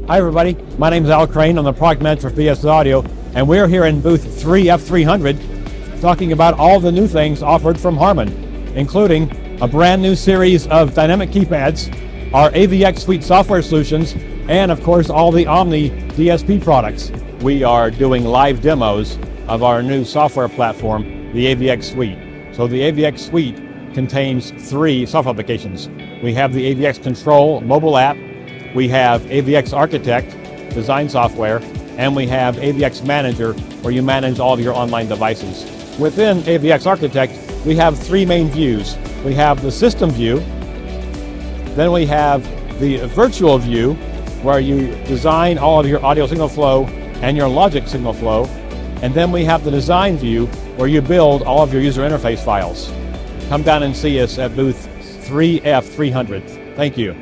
Hi everybody, my name is Al Crane. I'm the product manager for BSS Audio, and we're here in booth 3F300 talking about all the new things offered from Harman, including a brand new series of dynamic keypads, our AVX suite software solutions, and of course all the Omni DSP products. We are doing live demos of our new software platform, the AVX suite. So the AVX suite contains 3 software applications. We have the AVX Control mobile app, we have AVX Architect design software, and we have AVX Manager, where you manage all of your online devices. Within AVX Architect, we have 3 main views. We have the system view, then we have the virtual view, where you design all of your audio signal flow and your logic signal flow, and then we have the design view, where you build all of your user interface files. Come down and see us at booth 3F300. Thank you.